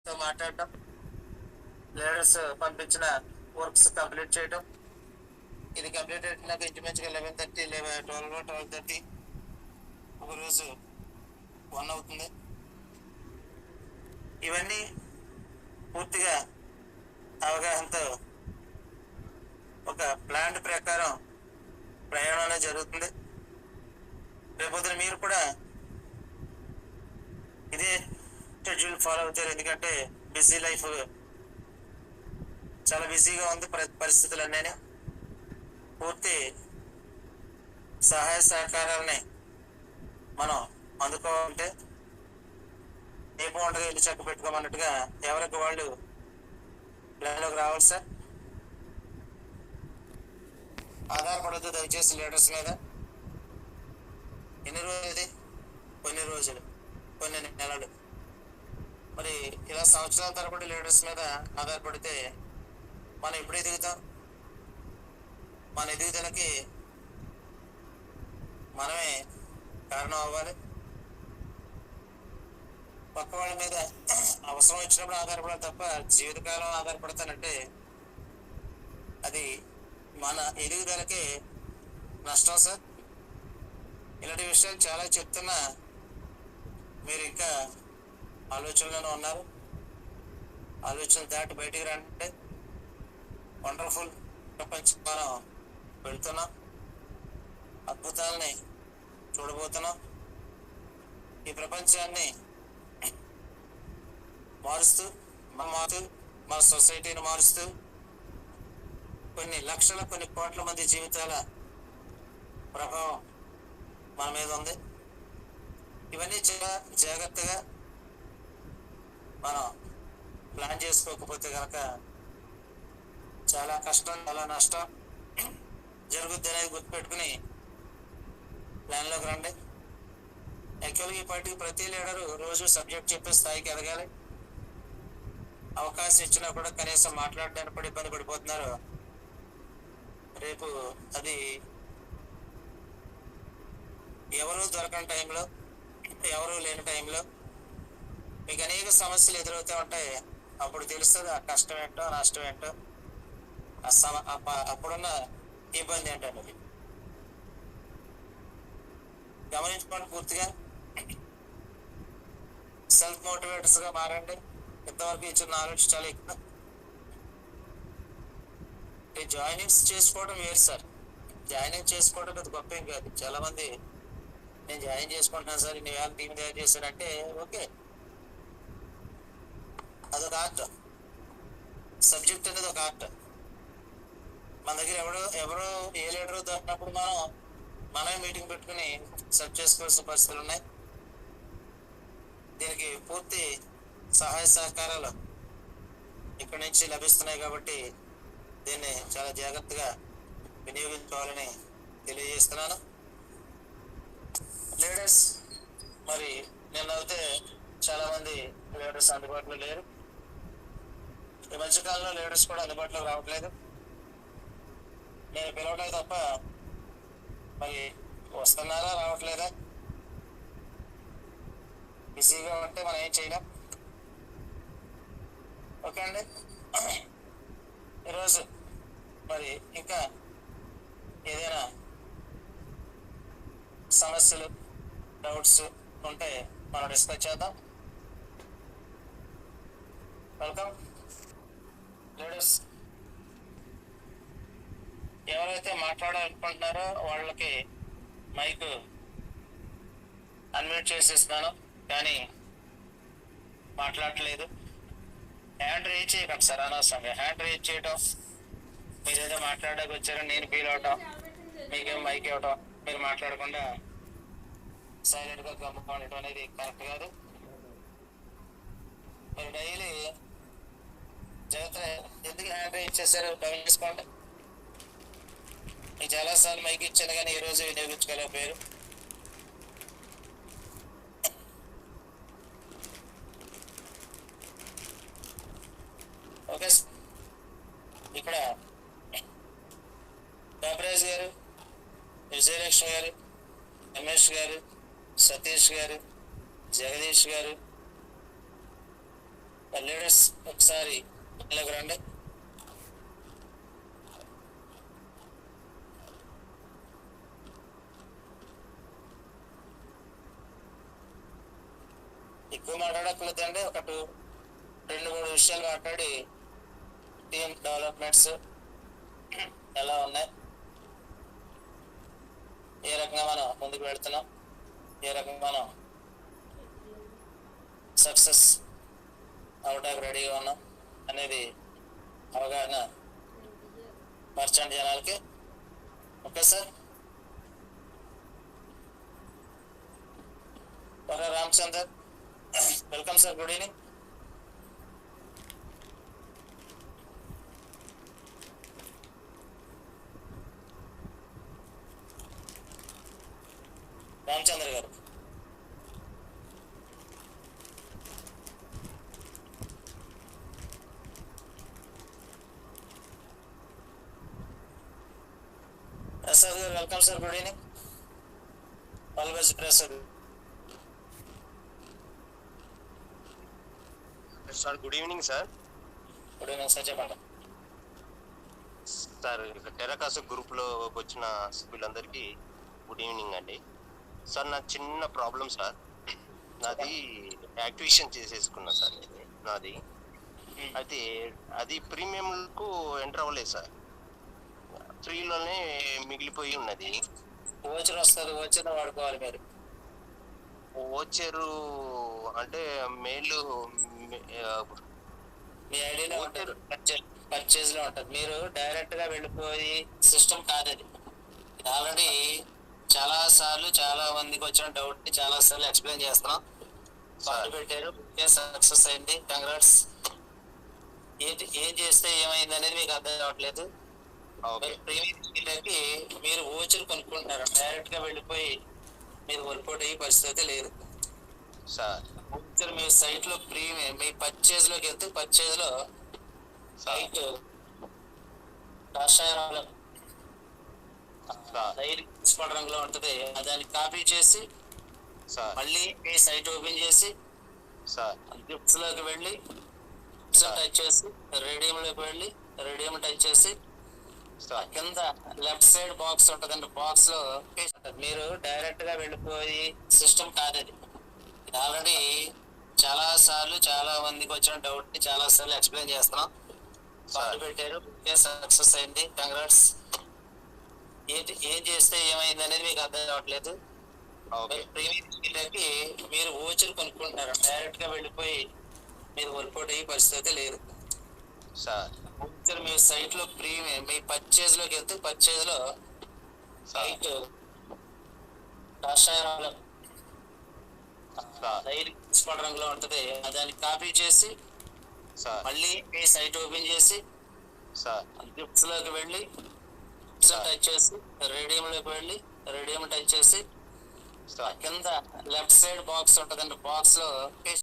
తో మాట్లాడటం, లీడర్స్ పంపించిన వర్క్స్ కంప్లీట్ చేయడం. ఇది కంప్లీట్ అయినాక ఇంచుమించుగా 11:30, 12:30 ఒకరోజు 1 అవుతుంది. ఇవన్నీ పూర్తిగా అవగాహనతో ఒక ప్లాన్ ప్రకారం ప్రయాణం అనేది జరుగుతుంది. రేపొద్దున మీరు కూడా ఇదే షెడ్యూల్ ఫాలో అవుతారు. ఎందుకంటే బిజీ లైఫ్, చాలా బిజీగా ఉంది పరిస్థితులన్నీ. పూర్తి సహాయ సహకారాలని మనం అందుకోవాలంటే ఏ బాగుంటుంది ఇల్లు చక్క పెట్టుకోమన్నట్టుగా ఎవరికి వాళ్ళు ప్లాన్లోకి రావాలి సార్. ఆధారపడద్దు దయచేసి లీడర్స్ మీద. ఎన్ని రోజులు ఇది? కొన్ని రోజులు, కొన్ని నెలలు. మరి ఇలా సంవత్సరాల తరబడి లీడర్స్ మీద ఆధారపడితే మనం ఎప్పుడు ఎదుగుతాం? మన ఎదుగుదలకి మనమే కారణం అవ్వాలి. పక్క వాళ్ళ మీద అవసరం వచ్చినప్పుడు ఆధారపడాలి తప్ప జీవితకాలం ఆధారపడతానంటే అది మన ఎదుగుదలకే నష్టం సార్. ఇలాంటి విషయాలు చాలా చెప్తున్నా మీరు ఇంకా ఆలోచనలోనే ఉన్నారు. ఆలోచనలు దాటి బయటికి రండి. వండర్ఫుల్ ప్రపంచం మనం వెళ్తున్నాం, అద్భుతాలని చూడబోతున్నాం. ఈ ప్రపంచాన్ని మారుస్తూ మన సొసైటీని మారుస్తూ కొన్ని లక్షల, కొన్ని కోట్ల మంది జీవితాల ప్రభావం మన మీద ఉంది. ఇవన్నీ చాలా జాగ్రత్తగా మనం ప్లాన్ చేసుకోకపోతే కనుక చాలా కష్టం, చాలా నష్టం జరుగుద్ది అనేది గుర్తుపెట్టుకుని ప్లాన్లోకి రండి. యాక్చువల్గా ఈ పార్టీకి ప్రతి లీడరు రోజు సబ్జెక్ట్ చెప్పే స్థాయికి ఎదగాలి. అవకాశం ఇచ్చినా కూడా కనీసం మాట్లాడడానికి కూడా ఇబ్బంది పడిపోతున్నారు. రేపు అది ఎవరు దొరకని టైంలో, ఎవరు లేని టైంలో మీకు అనేక సమస్యలు ఎదురవుతూ ఉంటాయి. అప్పుడు తెలుస్తుంది ఆ కష్టం ఏంటో, నష్టం ఏంటో, అప్పుడున్న ఇబ్బంది ఏంటన్నది గమనించుకోండి. పూర్తిగా సెల్ఫ్ మోటివేటర్స్గా మారండి. ఇంతవరకు ఇచ్చిన నాలెడ్జ్ చాలా ఎక్కువ. జాయినింగ్స్ చేసుకోవడం వేరు సార్. జాయినింగ్ చేసుకోవడం అది గొప్ప ఏం కాదు. చాలా మంది నేను జాయిన్ చేసుకుంటున్నాను సార్, ఇన్ని వేల టీం తయారు చేశానంటే ఓకే, అదొక ఆర్ట్. సబ్జెక్ట్ అనేది ఒక ఆర్ట్. మన దగ్గర ఎవరో ఏ లీడరు దొరికినప్పుడు మనమే మీటింగ్ పెట్టుకుని సెర్చ్ చేసుకోవాల్సిన పరిస్థితులు ఉన్నాయి. దీనికి పూర్తి సహాయ సహకారాలు ఇక్కడి నుంచి లభిస్తున్నాయి కాబట్టి దీన్ని చాలా జాగ్రత్తగా వినియోగించుకోవాలని తెలియజేస్తున్నాను. లీడర్స్ మరి నిన్న అయితే చాలా మంది లీడర్స్ అందుబాటులో లేరు. ఈ మధ్యకాలంలో లీడర్స్ కూడా అందుబాటులో రావట్లేదు. నేను పిలవడం తప్ప మరి వస్తున్నారా రావట్లేదా? బిజీగా ఉంటే మనం ఏం చేయలేం. ఓకే అండి. ఈరోజు మరి ఇంకా ఏదైనా సమస్యలు, డౌట్స్ ఉంటే మనం డిస్కస్ చేద్దాం. Welcome leaders. ఎవరైతే మాట్లాడాలనుకుంటున్నారో వాళ్ళకి మైక్ అన్మ్యూట్ చేసేస్తున్నాను, కానీ మాట్లాడట్లేదు. హ్యాండ్ రేజ్ చేయకండి సార్, అనవసరంగా హ్యాండ్ రేజ్ చేయటం, మీరు ఏదో మాట్లాడడానికి వచ్చారని నేను ఫీల్ అవటం, మీకేం మైక్ ఇవ్వటం, మీరు మాట్లాడకుండా సైలెంట్గా గమ్ముగా ఉండటం అనేది కరెక్ట్ కాదు. మీరు డైలీ జాగ్రత్త. ఎందుకు హ్యాండ్ రేజ్ చేశారు డౌన్ చేసుకోండి. మీకు చాలాసార్లు మైక్ ఇచ్చాను కానీ ఈ రోజు వినియోగించుకోలేకపోయారు. ఓకే, ఇక్కడ బాబరాజ్ గారు, విజయలక్ష్మి గారు, రమేష్ గారు, సతీష్ గారు, జగదీష్ గారు, లీడర్స్ ఒకసారి ఇలాగ రండి. ఎక్కువ మాట్లాడక్కర్లేదండి. ఒక 2-3 విషయాలు మాట్లాడి టీమ్ డెవలప్మెంట్స్ ఎలా ఉన్నాయి, ఏ రకంగా మనం ముందుకు వెళ్తున్నాం, ఏ రకంగా మనం సక్సెస్ అవడానికి రెడీగా ఉన్నాం అనేది అవగాహన పరచండి జనాలకి. Okay sir. Okay Ramachandar, welcome sir, good evening. Ramachandra గారు. ప్రసాద్ గారు welcome sir, good evening. Always Prasad sir. Good evening sir. Good evening sir, చెప్పండి సార్. టెరాకాసు గ్రూప్లో వచ్చిన సభ్యులందరికీ గుడ్ ఈవినింగ్ అండి. సార్ నా చిన్న ప్రాబ్లం సార్. నాది యాక్టివేషన్ చేసేసుకున్నా సార్ నాది. అయితే అది ప్రీమియంకు ఎంటర్ అవ్వలేదు సార్, ఫ్రీలోనే మిగిలిపోయి ఉన్నది. ఓచర్ వస్తుంది, ఓచర్ వాడుకోవాలి మీరు. ఓచరు అంటే మెయిల్ మీ ఐడియాలో ఉంటుంది, పర్చేజ్ లో ఉంటుంది. మీరు డైరెక్ట్ గా వెళ్ళిపోయి సిస్టమ్ కాదు అది. ఆల్రెడీ చాలా సార్లు చాలా మందికి వచ్చిన డౌట్ ని చాలా సార్లు ఎక్స్ప్లెయిన్ చేస్తున్నాం. పాటు పెట్టారు, సక్సెస్ అయింది, కంగ్రాట్స్. ఏం చేస్తే ఏమైంది అనేది మీకు అర్థం కావట్లేదు. ప్రీమియంకి మీరు ఓచర్ కొనుక్కుంటున్నారు, డైరెక్ట్ గా వెళ్ళిపోయి మీరు వర్కౌట్ అయ్యే పరిస్థితి లేదు సార్. ఓచర్ మీ సైట్ లో ప్రీమియం మీ పర్చేజ్ లోకి వెళ్తే పర్చేజ్ లో సైట్ కాషాయ రంగులో ఉంటుంది. దాన్ని కాపీ చేసి మళ్ళీ మీ సైట్ ఓపెన్ చేసి గిఫ్ట్స్ లోకి వెళ్ళి టచ్ చేసి రేడియం లోకి వెళ్ళి రేడియం టచ్ చేసి కింద లెఫ్ట్ సైడ్ బాక్స్ ఉంటదండి, బాక్స్ లో మీరు డైరెక్ట్ గా వెళ్ళిపోయి సిస్టమ్ కాదు అది. ఆల్రెడీ చాలా సార్లు చాలా మందికి వచ్చిన డౌట్ ని చాలా సార్లు ఎక్స్ప్లెయిన్ చేస్తున్నాం. పాటు పెట్టారు, సక్సెస్ అయింది, కంగ్రాట్స్. ఏం చేస్తే ఏమైంది అనేది మీకు అర్థం కావట్లేదు. ప్రీమియంకి మీరు ఓచర్ కొనుక్కుంటున్నారు, డైరెక్ట్ గా వెళ్ళిపోయి మీరు వర్కౌట్ అయ్యే పరిస్థితి లేదు సార్. ఓచర్ మీ సైట్ లో ప్రీమియం మీ పర్చేజ్ లోకి వెళ్తే పర్చేజ్ లో సైట్ కాషాయ రంగులో ఉంటుంది. దాన్ని కాపీ చేసి మళ్ళీ మీ సైట్ ఓపెన్ చేసి గిఫ్ట్స్ లోకి వెళ్ళి టచ్ చేసి రేడియం లోకి వెళ్ళి రేడియం టచ్ చేసి కింద లెఫ్ట్ సైడ్ బాక్స్ ఉంటదండి, బాక్స్ లో